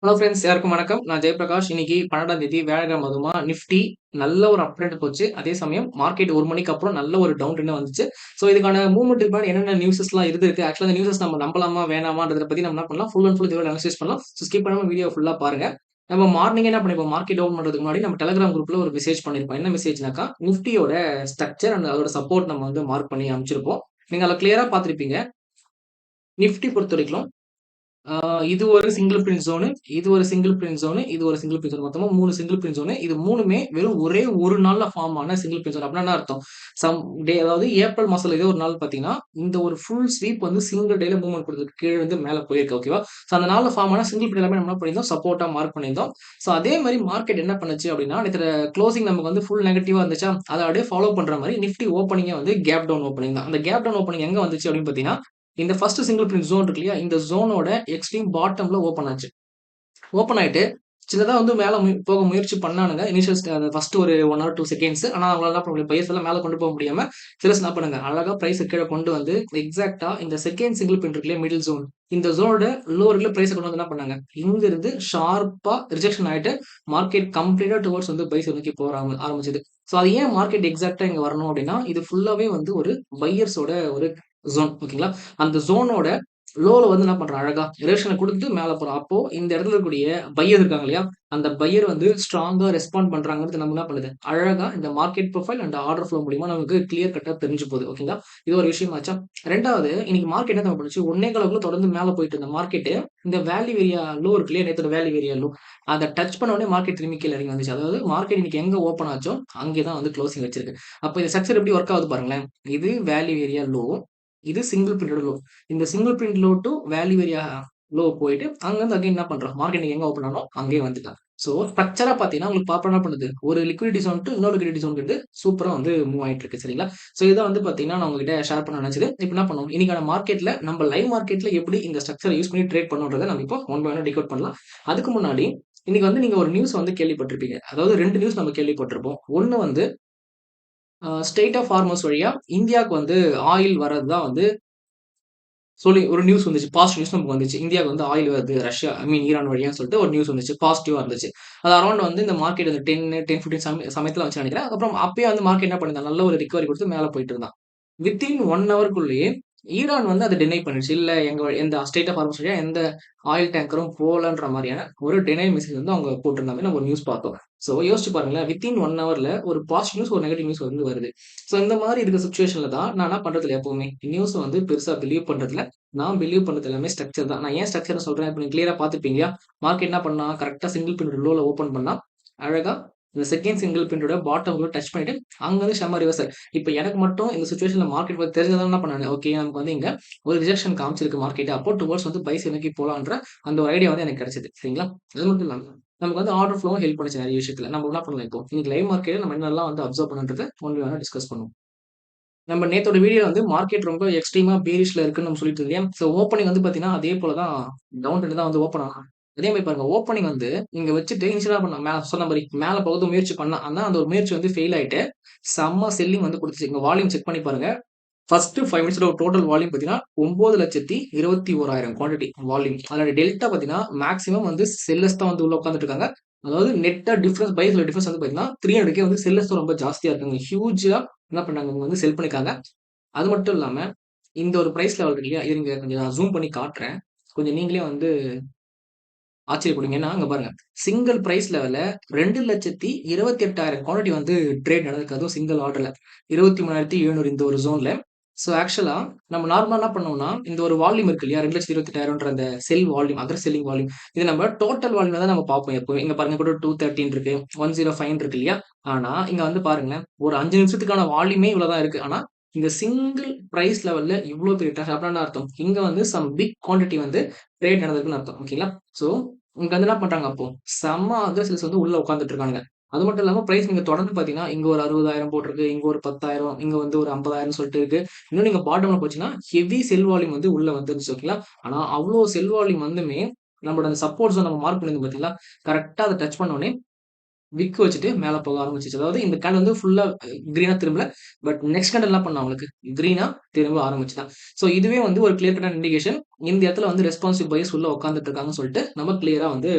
Hello friends, யாருக்கும் வணக்கம். நான் ஜெயபிரகாஷ். இன்னைக்கு 12ஆம் தேதி வியாழக்கிழமை அதுவுமா நிஃப்டி நல்ல ஒரு அப்ட்ரெண்ட் போச்சு. அதே சமயம் மார்க்கெட் 1 மணிக்கு அப்புறம் நல்ல ஒரு டவுன் ட்ரெண்ட் வந்துச்சு. ஸோ இதுக்கான மூவ்மெண்ட் பின்னாடி என்னென்ன நியூஸஸ்லாம் இருக்கு. ஆக்சுவலா இந்த நியூஸஸ் நம்ம நம்பலாமா வேணாமான்றத பத்தி நம்ம என்ன பண்ணலாம், ஃபுல் அண்ட் ஃபுல் இதோட அனலைசிஸ் பண்ணலாம். ஸோ ஸ்கிப் பண்ணாம வீடியோ ஃபுல்லா பாருங்க. நம்ம மார்னிங் என்ன பண்ணிப்போம், மார்க்கெட் டவுன் பண்றதுக்கு முன்னாடி நம்ம டெலிகிராம் குரூப்ல ஒரு மெசேஜ் பண்ணிருப்போம். என்ன மெசேஜ்னாக்கா, நிஃப்டியோட ஸ்ட்ரக்சர் அண்ட் அதோட சப்போர்ட் நம்ம வந்து மார்க் பண்ணி அனுப்பிச்சிருப்போம். நீங்க அதில கிளியரா பார்த்திருப்பீங்க. நிஃப்டி பொறுத்தவரைக்கும் இது ஒரு சிங்கிள் பிரிண்ட் ஜோனு, இது ஒரு சிங்கிள் பிரிண்ட் ஜோனு, இது ஒரு சிங்கிள் பிரிண்ட் ஜோன். மொத்தமா 3 சிங்கிள் பிரிண்ட் ஜோனு. இது 3மே வெறும் ஒரே ஒரு நாள்ல ஃபார்ம் ஆன சிங்கிள் பிரிண்ட் ஜோன். அப்படின்னா என்ன அர்த்தம்? சம் டே அதாவது ஏப்ரல் மாசத்துல ஏதோ ஒரு நாள் பார்த்தீங்கன்னா, இந்த ஒரு ஃபுல் ஸ்வீப் வந்து சிங்கிள் டேல மூவ்மெண்ட் குடுத்துருக்கு. கீழ இருந்து மேல போயிருக்கு. ஓகேவா? ஸோ அந்த நாள்ல ஃபார்ம் ஆன சிங்கிள் பிரிண்ட் எல்லாமே நம்ம என்ன பண்ணியிருந்தோம், சப்போர்ட்டா மார்க் பண்ணியிருந்தோம். ஸோ அதே மாரி மார்க்கெட் என்ன பண்ணுச்சு அப்படின்னா, நேத்து குளோசிங் நமக்கு வந்து ஃபுல் நெகட்டிவா இருந்துச்சா, அத அப்படியே ஃபாலோ பண்ற மாரி நிஃப்டி ஓப்பனிங்கே வந்து கேப் டவுன் ஓப்பனிங் தான். அந்த கேப் டவுன் ஓப்பனிங் எங்க வந்துச்சு அப்படின்னு பார்த்தீங்கன்னா, இந்த ஃபர்ஸ்ட் சிங்கிள் பிரிண்ட் ஜோன் இருக்கு இல்லையா? இந்த ஜோனோட எக்ஸ்ட்ரீம் பாட்டம்ல ஓப்பன் ஆச்சு. ஓப்பன் ஆயிட்டு சின்னதா வந்து மேல போக முயற்சி பண்ணானுங்க. இனிஷியல் அந்த ஃபர்ஸ்ட் ஒரு 1 ஆர் 2 செகண்ட்ஸ். ஆனா அவங்களால என்ன பண்ண முடியும், பையர்ஸ் எல்லாம் மேல கொண்டு போக முடியாம சிலர்ஸ் என்ன பண்ணுங்க, அழகா பிரைஸ கீழ கொண்டு வந்து எக்ஸாக்ட்டா இந்த செகண்ட் சிங்கிள் பிரிண்ட் இருக்கு இல்லையா? Middle zone. இந்த ஜோனோட லோவர்ல பிரைஸ கொண்டு வந்து என்ன பண்ணாங்க, இங்க இருந்து ஷார்ப்பா ரிஜெக்ஷன் ஆயிட்டு மார்க்கெட் கம்ப்ளீட்டா டுவார்ட்ஸ் வந்து பைஸ் நோக்கி போக ஆரம்பிச்சது. ஸோ அது ஏன் மார்க்கெட் எக்ஸாக்ட்டா இங்க வரணும் அப்படின்னா, இது ஃபுல்லாவே வந்து ஒரு பையர்ஸோட ஒரு ஜோன். ஓகேங்களா? அந்த ஜோனோட லோல வந்து என்ன பண்றான், அழகா ரிடக்ஷன குடுத்துட்டு மேல போறான். அப்போ இந்த இடத்துல இருக்கக்கூடிய பையர் இருக்காங்க இல்லையா? அந்த பையர் வந்து ஸ்ட்ராங்கா ரெஸ்பாண்ட் பண்றாங்கறது நம்ம என்ன பண்ணுது, அழகா இந்த market profile and order flow மூலியமா நமக்கு கிளியர் கட்டா தெரிஞ்சு போகுது. ஓகேங்களா? இது ஒரு விஷயமாச்சா? 2வது இன்னைக்கு மார்க்கெட் என்ன தெரியுமா பண்ணுச்சு, 1.25 தொடர்ந்து மேல போயிட்டு இருந்த மார்க்கெட் இந்த வேல்யூ ஏரியா லோ இருக்கு இல்லையா? நேத்தோட வேல்யூ ஏரியா லோ அத டச் பண்ண உடனே மார்க்கெட் திரும்பி கீழ இறங்கி வந்துச்சு. அதாவது மார்க்கெட் இன்னைக்கு எங்க ஓப்பன் ஆச்சோ அங்கே தான் வந்து க்ளோசிங் வச்சிருக்கு. அப்ப இந்த ஸ்ட்ரக்சர் எப்படி ஒர்க் ஆகுது பாருங்களேன். இது வேல்யூ ஏரியா லோ, இது சிங்கிள் பிரிண்டட் லோ. இந்த single print low to value area low போயிட்டு அங்கருந்து அகைன் என்ன பண்றோம், மார்க்கெட் இன்னைக்கு எங்க ஓப்பன் ஆனோ அங்கேயே வந்துட்டாங்க. ஸோ ஸ்ட்ரக்சரா பார்த்தீங்கன்னா, உங்களுக்கு ப்ராப்பரா என்ன பண்ணுது, ஒரு லிக்விடிட்டி ஜோன் டூ இன்னொரு லிக்விடிட்டி ஜோன்க்கு வந்து சூப்பரா வந்து மூவ் ஆயிட்டு இருக்கு. சரிங்களா? ஸோ இத வந்து பார்த்தீங்கன்னா, நான் உங்ககிட்ட ஷேர் பண்ண நினைச்சது. இப்ப என்ன பண்ணுவோம், இன்னைக்கான மார்க்கெட்ல நம்ம லைவ் மார்க்கெட்ல எப்படி இந்த ஸ்ட்ரக்சர யூஸ் பண்ணி ட்ரேட் பண்ணணும்ன்றத நம்ம இப்போ ஒன் பை ஒன்னா டிகோட் பண்ணலாம். அதுக்கு முன்னாடி இன்னைக்கு வந்து நீங்க ஒரு நியூஸ் வந்து கேள்விப்பட்டிருப்பீங்க. அதாவது 2 நியூஸ் நம்ம கேள்விப்பட்டிருப்போம். ஒண்ணு வந்து ஸ்ட்ரெய்ட் ஆஃப் ஹார்மோஸ் வழியா இந்தியாவுக்கு வந்து ஆயில் வரது தான் வந்து சொல்லி ஒரு நியூஸ் வந்துச்சு. பாசிட்டிவ் நியூஸ் நமக்கு வந்துச்சு. இந்தியாவுக்கு வந்து ஆயில் வருது. ரஷ்யா ஈரான் வழியான்னு சொல்லிட்டு ஒரு நியூஸ் வந்துச்சு. பாசிட்டிவா இருந்துச்சு. அது அரவுண்ட் வந்து இந்த மார்க்கெட் அந்த 10, 15 சமயத்துல வந்துச்சுன்னு நெனைக்கிறேன். அதுக்கப்புறம் அப்பயே வந்து மார்க்கெட் என்ன பண்ணியிருந்தான், நல்ல ஒரு ரிகவரி குடுத்து மேல போயிட்டு இருந்தான். வித்தின் 1 ஹவர்க்குள்ளயே ஈரான் வந்து அத டினை பண்ணிடுச்சு. இல்ல எந்த ஸ்டேட் ஆஃப் ஹார்மஸ் வழியா எந்த ஆயில் டேங்கரும் போலன்ற மாரியான ஒரு டினைல் மெசேஜ் வந்து அவங்க போட்டிருந்த மாரி நம்ம ஒரு நியூஸ் பார்த்தோம். ஸோ யோசிச்சு பாருங்களேன். வித்தின் 1 ஹவர்ல ஒரு பாசிட்டிவ் நியூஸ், ஒரு நெகட்டிவ் நியூஸ் வந்து வருது. ஸோ இந்த மாரி இருக்க சிச்சுவேஷன்ல தான் நான் என்ன பண்றதில்ல எப்பவுமே. நியூஸ வந்து பெருசா பிலீவ் பண்றதில்ல. நான் பிலீவ் பண்றது எல்லாமே ஸ்ட்ரக்சர் தான். நான் ஏன் ஸ்ட்ரக்சர்ன்னு சொல்றேன், இப்ப நீங்க கிளியரா பார்த்திருப்பீங்க இல்லையா? மார்க்கெட் என்ன பண்ணா, கரெக்ட்டா சிங்கிள் பின்னோட லோல ஓப்பன் பண்ணா, அழகா இந்த செகண்ட் சிங்கிள் பின்னோட பாட்டம்ல டச் பண்ணிட்டு, அங்க வந்து செம்ம ரிவர்சல். இப்ப எனக்கு மட்டும் இந்த சிச்சுவேஷன்ல மார்க்கெட் பத்தி தெரிஞ்சதால என்ன பண்ணேன், ஓகே நமக்கு வந்து இங்க ஒரு ரிஜெக்ஷன் காமிச்சிருக்கு மார்க்கெட். அப்போ டுவர்ட்ஸ் வந்து பை சைட் நோக்கி போலான்ற அந்த ஒரு ஐடியா வந்து எனக்கு கிடைச்சது. சரிங்களா? அது மட்டும் இல்லாம நமக்கு வந்து ஆர்டர் ஃப்ளோவும் ஹெல்ப் பண்ணுச்சு நெறைய விஷயத்துல. நம்ம என்ன பண்ணலாம் இப்போ, இன்னைக்கு லைவ் மார்க்கெட்ல நம்ம என்னெல்லாம் வந்து அப்சர்வ் பண்ணணுன்றத ஒன் பை ஒன்னா டிஸ்கஸ் பண்ணுவோம். நம்ம நேத்தோட வீடியோல வந்து மார்க்கெட் ரொம்ப எக்ஸ்ட்ரீமா பேரிஷ்ல இருக்குன்னு நம்ம சொல்லிட்டு இருந்தோம். சோ ஓப்பனிங் வந்து பார்த்தீங்கன்னா, அதே போல தான் டவுன் ட்ரெண்ட் தான் வந்து ஓப்பன் ஆகும். அதே மாரி பாருங்க, ஓப்பனிங் வந்து இங்க வச்சுட்டு இனிஷியலா பண்ண சொன்ன மாரி மேல போகுது முயற்சி பண்ணான். ஆனா அந்த ஒரு முயற்சி வந்து ஃபெயில் ஆயிட்டு, செம்ம செல்லிங் வந்து குடுத்துச்சு. இங்க வால்யூம் செக் பண்ணி பாருங்க. ஃபர்ஸ்ட் 5 மினிட்ஸ்ல ஒரு டோட்டல் வால்யூம் பார்த்தீங்கன்னா, 9,21,000 குவான்டிட்டி வால்யூம். அதோட டெல்டா பார்த்தீங்கன்னா, மேக்ஸிமம் வந்து செல்லர்ஸ் தான் வந்து உள்ள உட்கார்ந்துட்டு இருக்காங்க. அதாவது நெட்டா டிஃபரன்ஸ் பைஸ்ல டிஃபரன்ஸ் வந்து பார்த்தீங்கன்னா, 300 வந்து செல்லர்ஸ் தான் ரொம்ப ஜாஸ்தியா இருக்காங்க. ஹியூஜா என்ன பண்ணாங்க, இவங்க வந்து செல் பண்ணியிருக்காங்க. அது மட்டும் இல்லாம, இந்த ஒரு பிரைஸ் லெவல் இருக்கு இல்லையா? இருங்க கொஞ்சம் நான் ஜூம் பண்ணி காட்டுறேன். கொஞ்சம் நீங்களே வந்து ஆச்சரியப்படுவீங்க. ஏன்னா, இங்க பாருங்க. சிங்கிள் பிரைஸ் லெவல்ல 2,28,000 குவான்டிட்டி வந்து ட்ரேட் நடந்திருக்கு. அதுவும் சிங்கிள் ஆர்டர்ல. 23,700 இந்த ஒரு ஜோன்ல. ஸோ ஆக்சுவலா நம்ம நார்மலா என்ன பண்ணுவோம்னா, இந்த ஒரு வால்யூம் இருக்கு இல்லையா? 2,28,000ன்ற அந்த செல் வால்யூம், அக்ரெஸ் செல்லிங் வால்யூம். இது நம்ம டோட்டல் வால்யூம்ல தான் நம்ம பார்ப்போம் எப்பவுமே. இங்க பாருங்க கூட 213 இருக்கு. 105 இருக்கு இல்லையா? ஆனா, இங்க வந்து பாருங்களேன். ஒரு 5 நிமிஷத்துக்கான வால்யூமே இவ்வளவு தான் இருக்கு. ஆனா, இந்த சிங்கிள் பிரைஸ் லெவல்ல இவ்ளோ பெரிய அப்படின்னா என்ன அர்த்தம்? இங்க வந்து சம் பிக் குவான்டிட்டி வந்து ட்ரேட் நடந்திருக்குன்னு அர்த்தம். ஓகேங்களா? ஸோ இங்க வந்து என்ன பண்றாங்க அப்போ, செம்ம அக்ரஸிவ்ஸ் வந்து உள்ள உட்கார்ந்துட்டு இருக்கானுங்க. அது மட்டும் இல்லாம பிரைஸ் நீங்க தொடர்ந்து பார்த்தீங்கன்னா, இங்க ஒரு 60,000 போட்டிருக்கு, இங்க ஒரு 10,000, இங்க வந்து ஒரு 50,000 சொல்லிட்டு இருக்கு. இன்னும் நீங்க பாட்டம்ல போச்சீங்கன்னா, ஹெவி செல் வால்யூம் வந்து உள்ள வந்துருந்துச்சு. ஓகேங்களா? ஆனா அவ்ளோ செல் வால்யூம் வந்துமே, நம்மளோட அந்த சப்போர்ட் ஜோன் நம்ம மார்க் பண்ணியிருந்தோம் பார்த்தீங்களா? கரெக்ட்டா அத டச் பண்ண உடனே விக் வச்சுட்டு மேல போக ஆரம்பிச்சுச்சு. அதாவது இந்த கேண்டில் வந்து ஃபுல்லா கிரீனா திரும்பல. பட் நெக்ஸ்ட் கேண்டில் என்ன பண்ணா உங்களுக்கு? கிரீனா திரும்ப ஆரம்பிச்சுதான். ஸோ இதுவே வந்து ஒரு கிளியர் கட்டான இண்டிகேஷன். இந்த இடத்துல வந்து ரெஸ்பான்சிவ் பையர்ஸ் உள்ள உட்கார்ந்துட்டு இருக்காங்கன்னு சொல்லிட்டு நம்ம கிளியரா வந்து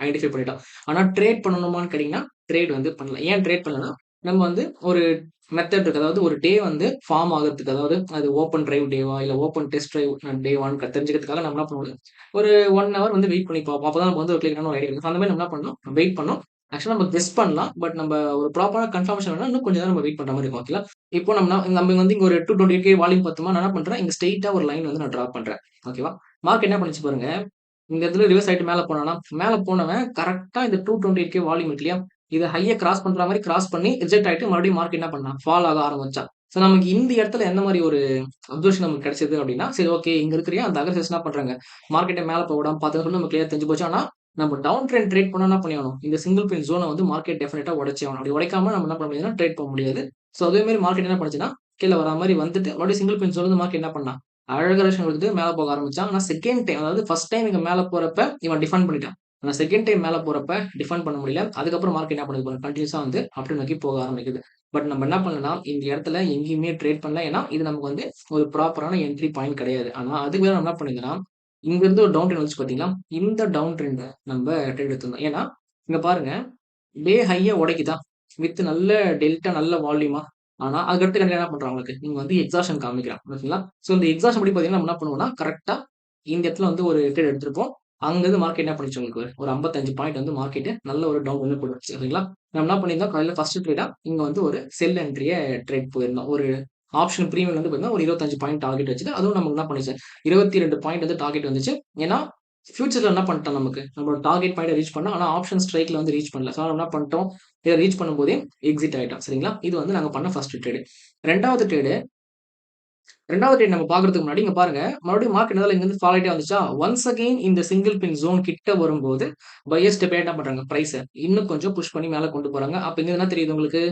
ஐடென்டிஃபை பண்ணிட்டோம். ஆனா ட்ரேட் பண்ணணுமான்னு கேட்டீங்கன்னா, ட்ரேட் வந்து பண்ணல. ஏன் ட்ரேட் பண்ணலன்னா, நம்ம வந்து ஒரு மெத்தட் இருக்கு. அதாவது ஒரு டே வந்து ஃபார்ம் ஆகுறதுக்கு, அதாவது அது ஓப்பன் டிரைவ் டேவா, இல்ல ஓப்பன் டெஸ்ட் டிரைவ் டேவான்னு தெரிஞ்சுக்கிறதுக்காக நம்ம என்ன பண்ணுவோம், ஒரு 1 ஹவர் வந்து வெயிட் பண்ணி பார்ப்போம். அப்பதான் நமக்கு வந்து ஒரு கிளியரான ஒரு ஐடியா இருக்கும். அந்த மாரி நம்ம என்ன பண்ணோம், வெயிட் பண்ணோம். ஆக்சுவலா நம்ம கெஸ் பண்ணலாம். பட் நம்ம ஒரு ப்ராப்பரா கன்ஃபர்மேஷன் வேணும்னா இன்னும் கொஞ்சம் நேரம் நம்ம வெயிட் பண்ற மாரி இருக்கும். ஓகேங்களா? இப்போ நம்ம வந்து இங்க ஒரு 228K வால்யூம் பார்த்தோமா, நான் என்ன பண்றேன், இங்க ஸ்ட்ரெய்ட்டா ஒரு லைன் வந்து நான் டிரா பண்றேன். ஓகேவா? மார்க்கெட் என்ன பண்ணுச்சு பாருங்க. இந்த இடத்துல ரிவர்ஸ் ஆயிட்டு மேல போனானா, மேல போனவன் கரெக்ட்டா இந்த 228K வால்யூம் இருக்கு இல்லையா? இத ஹைய கிராஸ் பண்ற மாரி கிராஸ் பண்ணி ரிஜெக்ட் ஆயிட்டு மறுபடியும் மார்க்கெட் என்ன பண்ணான்? ஃபால் ஆக ஆரம்பிச்சான். சோ நமக்கு இந்த இடத்துல எந்த மாரி ஒரு அப்சர்வேஷன் நமக்கு கிடைச்சது அப்டின்னா, சரி ஓகே இங்க இருக்கிறியா அந்த அகர்ஷஸ் என்ன பண்றாங்க? மார்க்கெட்ட மேல போக விடாம பாத்துக்க சொல்லி நமக்கு கிளியரா தெரிஞ்சு போச்சு. ஆனா, நம்ம டவுன் ட்ரெண்ட் ட்ரேட் பண்ணா என்ன பண்ணியாகணும்? இந்த சிங்கிள் பின் ஜோன வந்து மார்க்கெட் டெஃபினட்டா உடைச்சே ஆகணும். அப்படி உடைக்காம நம்ம என்ன பண்ண முடியாதுன்னா, ட்ரேட் பண்ண முடியாது. சோ அதே மாரி மார்க்கெட் என்ன பண்ணுச்சுன்னா, கீழ வரா மாரி வந்துட்டு மறுபடியும் சிங்கிள் பின் ஜோன்ல இருந்து மார்க்கெட் என்ன பண்ணான்? அழகா கொடுத்துட்டு மேல போக ஆரம்பிச்சான். ஆனா செகண்ட் டைம் அதாவது ஃபர்ஸ்ட் டைம் இங்க மேல போறப்ப இவன் டிஃபெண்ட் பண்ணிட்டான். ஆனா செகண்ட் டைம் மேல போறப்ப டிஃபெண்ட் பண்ண முடியல. அதுக்கப்புறம் மார்க்கெட் என்ன பண்ணுது பாருங்க. கன்டினியூஸா வந்து அப்ட்ரெண்ட் நோக்கி போக ஆரம்பிக்குது. பட் நம்ம என்ன பண்ணலன்னா, இந்த இடத்துல எங்கேயுமே ட்ரேட் பண்ணல. ஏன்னா, இது நமக்கு வந்து ஒரு ப்ராப்பரான என்ட்ரி பாயிண்ட் கிடையாது. ஆனா அதுக்கு பதிலா நம்ம என்ன பண்ணியிருந்தோம்னா, இங்க இருந்து ஒரு டவுன் ட்ரெண்ட் வந்துச்சு பார்த்தீங்களா? இந்த டவுன் ட்ரெண்ட நம்ம ட்ரேட் எடுத்திருந்தோம். ஏன்னா, இங்க பாருங்க டே ஹைய உடைக்குதா? வித் நல்ல டெல்டா நல்ல வால்யூமா? ஆனா, அதுக்கடுத்து கடைசில என்ன பண்றான் உங்களுக்கு? இங்க வந்து எக்ஸாஷன் காமிக்கிறான். ஓகேங்களா? சோ இந்த எக்ஸாஷன் படி பார்த்தீங்கன்னா, நம்ம என்ன பண்ணுவோம்னா, கரெக்ட்டா இந்த இடத்துல வந்து ஒரு ட்ரேட் எடுத்திருப்போம். அங்கருந்து மார்க்கெட் என்ன பண்ணுச்சு உங்களுக்கு? ஒரு 55 பாயிண்ட் வந்து மார்க்கெட் நல்ல ஒரு டவுன் வந்து போட்டுருச்சு. ஓகேங்களா? நம்ம என்ன பண்ணியிருந்தோம், காலையில ஃபர்ஸ்ட் ட்ரேடா இங்க வந்து ஒரு செல் என்ட்ரிய ட்ரேட் போயிருந்தோம். ஒரு ஆப்ஷன் பிரீமியம் வந்து பார்த்தீங்கன்னா, ஒரு 25 பாயிண்ட் டார்கெட் வச்சுட்டு, அதுவும் நமக்கு என்ன பண்ணுச்சு? 22 பாயிண்ட் வந்து டார்கெட் வந்துச்சு. ஏன்னா, ஃபியூச்சர்ல என்ன பண்ணிட்டோம் நமக்கு? நம்மளோட டார்கெட் பாயிண்ட்ட ரீச் பண்ணோம். ஆனா, ஆப்ஷன் ஸ்ட்ரைக்ல வந்து ரீச் பண்ணல. சோ, நம்ம என்ன பண்ணிட்டோம்? இத ரீச் பண்ணும்போதே எக்ஸிட் ஆயிட்டோம். சரிங்களா? இது வந்து நாங்க பண்ண ஃபர்ஸ்ட் ட்ரேடு. 2வது ட்ரேடு 2வது ட்ரேட் நம்ம பார்க்கறதுக்கு முன்னாடி இங்க பாருங்க, மறுபடியும் மார்க்கெட் நல்லா இங்கருந்து ஃபால் ஆயிட்டே வந்துச்சா, ஒன்ஸ் அகைன் இந்த சிங்கிள் பின் ஜோன் கிட்ட வரும்போது, பையர்ஸ் ஸ்டெப் என்ன பண்றாங்க? பிரைஸ இன்னும் கொஞ்சம் புஷ் பண்ணி மேல கொண்டு போறாங்க. அப்ப இங்க என்ன தெரியுது உங்களுக்கு?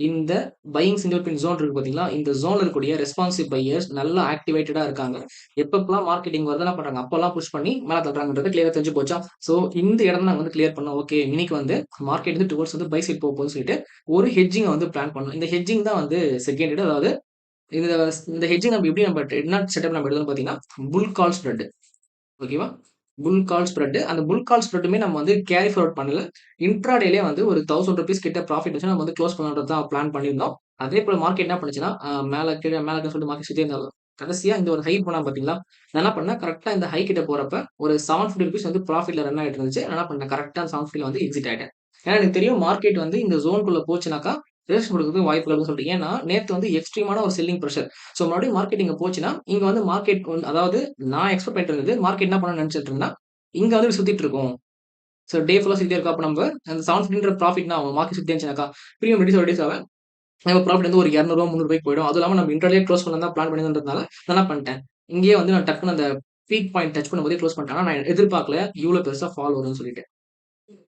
இந்த பையிங் சிங்கிள் பின் ஜோன் இருக்கு பார்த்தீங்களா? இந்த ஜோன்ல இருக்கக்கூடிய ரெஸ்பான்சிவ் பையர்ஸ் நல்லா ஆக்டிவேட்டடா இருக்காங்க. எப்பப்பலாம் மார்க்கெட்டிங் வருது என்ன பண்றாங்க? அப்பலாம் புஷ் பண்ணி மேல தள்ளுறாங்கன்றது கிளியரா தெரிஞ்சு போச்சா? சோ இந்த இடம் நாங்க வந்து கிளியர் பண்ணோம். ஓகே இன்னைக்கு வந்து மார்க்கெட் வந்து டுவர்ட்ஸ் வந்து பை சைட் போகுதுன்னு சொல்லிட்டு ஒரு ஹெட்ஜிங் வந்து பிளான் பண்ணோம். இந்த ஹெட்ஜிங் தான் வந்து செகண்ட் இடம். அதாவது இந்த இந்த ஹெட்ஜிங் நம்ம எப்படி நம்ம என்ன செட்டப் நம்ம எடுத்தோம்னு பார்த்தீங்கன்னா, புல் கால் ஸ்ப்ரெட். ஓகேவா? புல் கால் ஸ்ப்ரெட். அந்த புல் கால் ஸ்ப்ரெட்டுமே நம்ம வந்து கேரி ஃபார்வர்ட் பண்ணல. இன்ட்ராடேலயே வந்து ஒரு ₹1000 கிட்ட ப்ராஃபிட் வச்சு நம்ம வந்து குளோஸ் பண்ணலாம்ன்றது தான் பிளான் பண்ணியிருந்தோம். அதே போல மார்க்கெட் என்ன பண்ணுச்சுன்னா, மேல கீழ மேல கீழ சொல்லிட்டு மார்க்கெட் சுத்திட்டே இருந்தாலும், கடைசியா இந்த ஒரு ஹை போனா பார்த்தீங்களா? நான் என்ன பண்ணேன், கரெக்ட்டா இந்த ஹை கிட்ட போறப்ப ஒரு ₹750 வந்து ப்ராஃபிட்ல ரன் ஆயிட்டு இருந்துச்சு. நான் என்ன பண்ணேன், கரெக்ட்டா 750ல வந்து எக்ஸிட் ஆயிட்டேன். ஏன்னா எனக்கு தெரியும் மார்க்கெட் வந்து இந்த ஜோன்குள்ள போச்சுனாக்கா, ரிஜெக்ஷன் குடுக்கறதுக்கு வாய்ப்பு இல்லன்னு சொல்லிட்டு. ஏன்னா, நேத்து வந்து எக்ஸ்ட்ரீமான ஒரு செல்லிங் பிரஷர். ஸோ மறுபடியும் மார்க்கெட் இங்க போச்சுன்னா, இங்க வந்து மார்க்கெட் வந்து அதாவது நான் எக்ஸ்பெக்ட் பண்ணிட்டு இருந்தது, மார்க்கெட் என்ன பண்ணணும்னு நெனச்சுட்டு இருந்தேன்னா, இங்க வந்து சுத்திட்டு இருக்கும். ஸோ டே ஃபுல்லா சுத்திட்டே இருக்கும். அப்ப நம்ப அந்த 750ன்ற ப்ராஃபிட் என்ன ஆகும்? மார்க்கெட் சுத்திட்டே இருந்துச்சுனாக்கா, பிரீமியம் ரெடியூஸ் ஆக நம்ம ப்ராஃபிட் வந்து ஒரு ரூ. 200 ரூ. 300 போயிடும். அதுவும் இல்லாம நம்ம இன்ட்ராடே க்ளோஸ் பண்ணலாம் தான் பிளான் பண்ணியிருந்ததுனால, நான் என்ன பண்ணிட்டேன், இங்கேயே வந்து நான் டக்குனு அந்த பீக் பாயிண்ட் டச் பண்ணும்போதே க்ளோஸ் பண்ணிட்டேன். ஆனா நான் எதிர்பார்க்கல, இவ்ளோ பெருசா ஃபால் வரும்னு சொல்லிட்டு.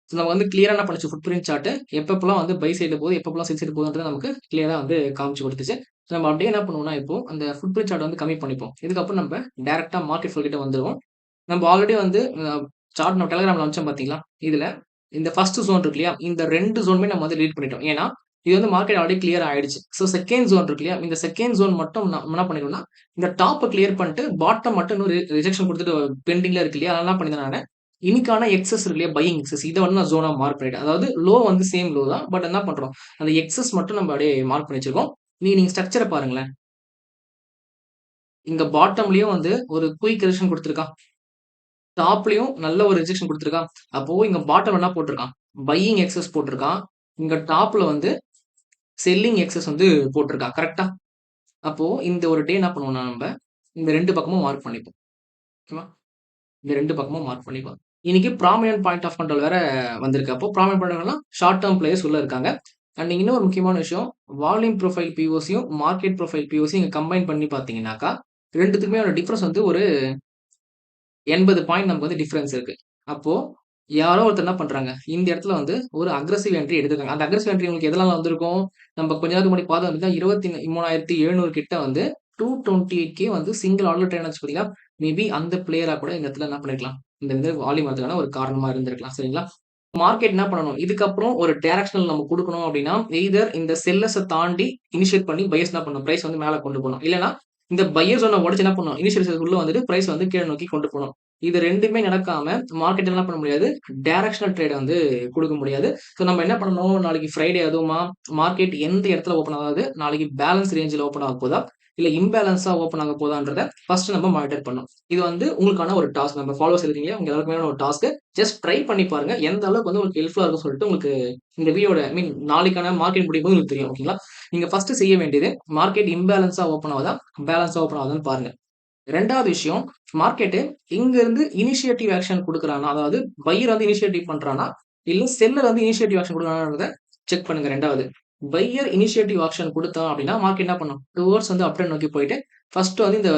ஸோ நம்ம வந்து கிளியரா என்ன பண்ணுச்சு ஃபுட் பிரிண்ட் சார்ட் எப்பப்பலாம் வந்து பை சைடுல போகுது, எப்பப்பலாம் செல் சைடு போகுதுன்றத நமக்கு கிளியரா வந்து காமிச்சு குடுத்துச்சு. ஸோ நம்ம அப்படியே என்ன பண்ணுவோம்னா, இப்போ அந்த ஃபுட் பிரிண்ட் சார்ட் வந்து கம்மி பண்ணிப்போம். இதுக்கப்புறம் நம்ம டைரக்ட்டா மார்க்கெட் ஃப்ளோ கிட்ட வந்துருவோம். நம்ம ஆல்ரெடி வந்து சார்ட் நம்ம டெலிகிராம்ல அனுப்பிச்சோம் பார்த்தீங்களா? இதுல இந்த ஃபர்ஸ்ட் ஜோன் இருக்கு இல்லையா? இந்த 2 ஜோனுமே நம்ம வந்து டெலீட் பண்ணிட்டோம். ஏன்னா, இது வந்து மார்க்கெட் ஆல்ரெடி கிளியர் ஆயிடுச்சு. ஸோ செகண்ட் ஜோன் இருக்கு இல்லையா? இந்த செகண்ட் ஜோன் மட்டும் நம்ம என்ன பண்ணிக்கணும்னா, இந்த டாப்ப கிளியர் பண்ணிட்டு பாட்டம் மட்டும் இன்னும் ரிஜெக்ஷன் குடுத்துட்டு பெண்டிங்ல இருக்கு இல்லையா? அதெல்லாம் என்ன பண்ணியிருந்தேன் நானு, இன்னைக்கான எக்ஸஸ் இருக்கு இல்லையா? பையிங் எக்ஸஸ் இத வந்து நான் ஜோனா மார்க் பண்ணிட்டேன். அதாவது லோ வந்து சேம் லோ தான். பட் என்ன பண்றோம், அந்த எக்ஸஸ் மட்டும் நம்ம அப்படியே மார்க் பண்ணி வச்சிருக்கோம். நீங்க ஸ்ட்ரக்சர பாருங்களேன். இங்க பாட்டம்லயும் வந்து ஒரு குயிக் கரெக்ஷன் குடுத்திருக்கான். டாப்லயும் நல்ல ஒரு ரிஜெக்ஷன் குடுத்திருக்கான். அப்போ இங்க பாட்டம்ல என்ன போட்டிருக்கான்? பையிங் எக்ஸஸ் போட்டிருக்கான். இங்க டாப்ல வந்து செல்லிங் எக்ஸஸ் வந்து போட்டிருக்கான். கரெக்ட்டா? அப்போ இந்த ஒரு டே என்ன பண்ணுவோம்னா நம்ப, இந்த 2 பக்கமும் மார்க் பண்ணிப்போம். ஓகேவா? இந்த 2 பக்கமும் மார்க் பண்ணிப்போம். இன்னைக்கு ப்ராமினன்ட் பாயிண்ட் ஆஃப் கண்ட்ரோல் வேற வந்திருக்கு. அப்போ ப்ராமினன்ட் பாயிண்ட் ஆஃப் கண்ட்ரோல்னா ஷார்ட் டெர்ம் பிளேயர்ஸ் உள்ள இருக்காங்க. அண்ட் இன்னொரு முக்கியமான விஷயம், வால்யூம் ப்ரொஃபைல் பிஓசியும், மார்க்கெட் ப்ரொஃபைல் பிஓசியும் இங்க கம்பைன் பண்ணி பார்த்தீங்கன்னாக்கா, 2த்துக்குமே டிஃபரன்ஸ் வந்து ஒரு 80 பாயிண்ட் நமக்கு வந்து டிஃபரன்ஸ் இருக்கு. அப்போ யாரோ ஒருத்தர் என்ன பண்றாங்க, இந்த இடத்துல வந்து ஒரு அக்ரெசிவ் என்ட்ரி எடுத்திருக்காங்க. அந்த அக்ரெசிவ் என்ட்ரி உங்களுக்கு எதனால வந்திருக்கும்? நம்ம கொஞ்ச நேரத்துக்கு முன்னாடி பார்த்தோம் அப்படின்னா 23,700 கிட்ட வந்து 228K வந்து சிங்கிள் ஆர்டர் ட்ரேட் ஆச்சு பார்த்தீங்களா? மேபி அந்த பிளேயரா கூட இந்த இடத்துல என்ன பண்ணிருக்கலாம்? இந்த வந்து வால்யூம் வரதுக்கான ஒரு காரணமா இருந்திருக்கலாம். சரிங்களா? மார்க்கெட் என்ன பண்ணணும்? இதுக்கப்புறம் ஒரு டைரக்ஷனல் நம்ம குடுக்கணும் அப்டின்னா, எய்தர் இந்த செல்லர்ஸ தாண்டி இனிஷியேட் பண்ணி பையர்ஸ் என்ன பண்ணணும்? பிரைஸ் வந்து மேல கொண்டு போணும். இல்லன்னா, இந்த பையர் ஜோன உடைச்சு என்ன பண்ணணும்? இனிஷியல் செல்லர்ஸ் உள்ள வந்துட்டு பிரைஸ் வந்து கீழ நோக்கி கொண்டு போணும். இது 2மே நடக்காம மார்க்கெட் என்ன பண்ண முடியாது? டைரக்ஷனல் ட்ரேட் வந்து குடுக்க முடியாது. ஸோ நம்ம என்ன பண்ணணும்? நாளைக்கு ஃப்ரைடே அதுவுமா மார்க்கெட் எந்த இடத்துல ஓப்பன் ஆகுது? நாளைக்கு பேலன்ஸ் ரேஞ்சுல ஓப்பன் ஆக போதா? இல்ல இம்பேலன்ஸா ஓப்பன் ஆக போதான்றத ஃபர்ஸ்ட் நம்ம மானிட்டர் பண்ணணும். இது வந்து உங்களுக்கான ஒரு டாஸ்க். நம்ம ஃபாலோவர்ஸ் இருக்கீங்க. உங்க எல்லாருக்குமே ஒரு டாஸ்க். ஜஸ்ட் ட்ரை பண்ணி பாருங்க. எந்த அளவுக்கு வந்து உங்களுக்கு ஹெல்ப்ஃபுல்லா இருக்கும்னு சொல்லிட்டு உங்களுக்கு இந்த வீடியோட நாளைக்கான மார்க்கெட் முடியும்போது உங்களுக்கு தெரியும். ஓகேங்களா? நீங்க ஃபர்ஸ்ட் செய்ய வேண்டியது மார்க்கெட் இம்பேலன்ஸா ஓப்பன் ஆகுதா? பேலன்ஸா ஓப்பன் ஆகுதான்னு பாருங்க. 2வது விஷயம் மார்க்கெட் இங்க இருந்து இனிஷியேட்டிவ் ஆக்ஷன் குடுக்குறானா? அதாவது பையர் வந்து இனிஷியேட்டிவ் பண்றானா? இல்ல செல்லர் வந்து இனிஷியேட்டிவ் ஆக்ஷன் குடுக்குறானான்றத செக் பண்ணுங்க 2வது. பையர் இனிஷியேட்டிவ் ஆக்ஷன் குடுத்தான் அப்டின்னா, மார்க்கெட் என்ன பண்ணும்? டுவர்ட்ஸ் வந்து அப் ட்ரெண்ட் நோக்கி போயிட்டு, ஃபர்ஸ்ட் வந்து இந்த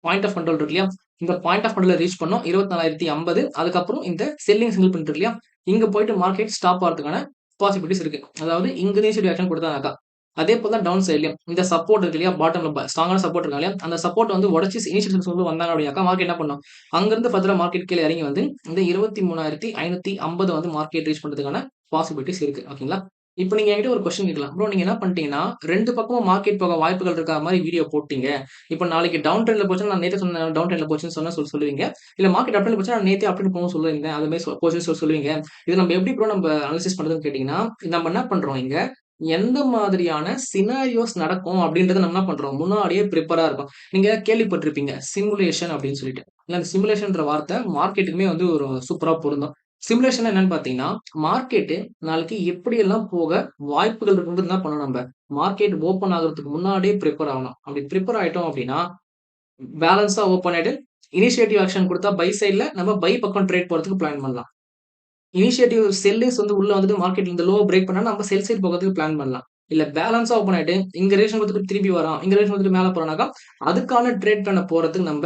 பாயிண்ட் ஆஃப் கண்ட்ரோல் இருக்கு இல்லையா? இந்த பாயிண்ட் ஆஃப் கண்ட்ரோல ரீச் பண்ணோம். 24,050 அதுக்கப்புறம் இந்த செல்லிங் சிங்கிள் பிரிண்ட் இருக்கு இல்லையா? இங்க போயிட்டு மார்க்கெட் ஸ்டாப் ஆறதுக்கான பாசிபிலிட்டீஸ் இருக்கு. அதாவது இங்க இனிஷியேட்டிவ் ஆக்ஷன் குடுத்தானாக்கா. அதே போல தான் டவுன் சைட்லயும் இந்த சப்போர்ட் இருக்கு இல்லையா? பாட்டம்ல ஸ்ட்ராங்கான சப்போர்ட் இருக்கா இல்லையா? அந்த சப்போர்ட் வந்து உடைச்சு இனிஷியல் வந்து வந்தாங்க அப்படின்னாக்கா, மார்க்கெட் என்ன பண்ணும்? அங்கிருந்து ஃபர்தரா மார்க்கெட் கீழ இறங்கி வந்து இந்த 23,550 வந்து மார்க்கெட் ரீச் பண்றதுக்கான பாசிபிலிட்டீஸ் இருக்கு. ஓகேங்களா? இப்ப நீங்க என்கிட்ட ஒரு கொஸ்டின் கேட்கலாம். ப்ரோ நீங்க என்ன பண்ணிட்டீங்கன்னா, 2 பக்கமும் மார்க்கெட் போக வாய்ப்புகள் இருக்கா மாரி வீடியோ போட்டீங்க. இப்ப நாளைக்கு டவுன் ட்ரெண்ட்ல போச்சுன்னா, நான் நேத்தே சொன்னேன் டவுன் ட்ரெண்ட்ல போச்சுன்னு சொன்னா சொல்லுவீங்க. இல்ல மார்க்கெட் அப் ட்ரெண்ட்ல போச்சுன்னா, நான் நேத்தே அப் ட்ரெண்ட் போகும்னு சொல்லியிருந்தேன். அது மாரி போச்சுன்னு சொல்லுவீங்க. இது நம்ம எப்படி ப்ரோ நம்ம அனலைசிஸ் பண்றதுன்னு கேட்டீங்கன்னா, நம்ம என்ன பண்றோம் இங்க, எந்த மாதிரியான சினாரியோஸ் நடக்கும் அப்படின்றத நம்ம என்ன பண்றோம், முன்னாடியே பிரிப்பேரா இருக்கோம். நீங்க கேள்விப்பட்டிருப்பீங்க சிமுலேஷன் அப்படின்னு சொல்லிட்டு. இல்ல அந்த சிமுலேஷன்ன்ற வார்த்தை மார்க்கெட்டுக்குமே வந்து ஒரு சூப்பரா பொருந்தும். சிமுலேஷன் என்னன்னு பார்த்தீங்கன்னா, மார்க்கெட்டு நாளைக்கு எப்படியெல்லாம் போக வாய்ப்புகள் இருக்குன்றது என்ன பண்ணணும் நம்ப, மார்க்கெட் ஓப்பன் ஆகுறதுக்கு முன்னாடியே பிரிப்பேர் ஆகணும். அப்படி பிரிப்பேர் ஆயிட்டோம் அப்படின்னா, பேலன்ஸா ஓப்பன் ஆயிட்டு, இனிஷியேட்டிவ் ஆக்ஷன் குடுத்தா பை சைட்ல நம்ம பை பக்கம் ட்ரேட் போறதுக்கு பிளான் பண்ணலாம். இனிஷியேட்டிவ் செல்லர்ஸ் வந்து உள்ள வந்துட்டு மார்க்கெட்ல இந்த லோவ பிரேக் பண்ணா நம்ம செல் சைட் போகறதுக்கு பிளான் பண்ணலாம். இல்ல பேலன்ஸா ஓப்பன் ஆயிட்டு, இங்க ரேஷன் குடுத்துட்டு திருப்பி வரான். இங்க ரேஷன் குடுத்துட்டு மேல போறானாக்கா, அதுக்கான ட்ரேட் பண்ண போறதுக்கு நம்ப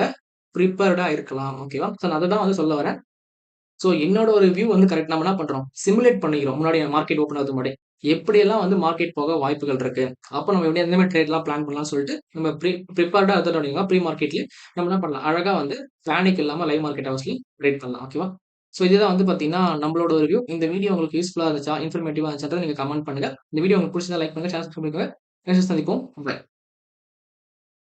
பிரிப்பேர்டா இருக்கலாம். ஓகேவா? ஸோ நான் அததான் வந்து சொல்ல வரேன். ஸோ என்னோட ஒரு வியூ வந்து கரெக்ட். நம்ம என்ன பண்றோம்? சிமுலேட் பண்ணிக்கிறோம். முன்னாடி மார்க்கெட் ஓப்பன் ஆகுறதுக்கு முன்னாடி. எப்படியெல்லாம் வந்து மார்க்கெட் போக வாய்ப்புகள் இருக்கு. அப்ப நம்ம எப்படி எந்த மாரி ட்ரேட்லாம் பிளான் பண்ணலாம்னு சொல்லிட்டு, நம்ம பிரிப்பேர்டா இருந்துட்டோம் அப்படின்னா, ப்ரீ மார்க்கெட்லயே நம்ம என்ன பண்ணலாம்? அழகா வந்து பேனிக் இல்லாம லைவ் மார்க்கெட் ஹவுஸ்லயும் ட்ரேட் பண்ணலாம். ஓகேவா? ஸோ இதுதான் வந்து பார்த்தீங்கன்னா, நம்மளோட ஒரு வியூ. இந்த வீடியோ உங்களுக்கு யூஸ்ஃபுல்லா இருந்துச்சா? இன்ஃபர்மேட்டிவா இருந்துச்சான்றத நீங்க கமெண்ட் பண்ணுங்க. இந்த வீடியோ உங்களுக்கு புடிச்சிருந்தா லைக் பண்ணுங்க. சேனல் சப்ஸ்கிரைப் பண்ணிக்கோங்க. நெக்ஸ்ட் சந்திப்போம். பை.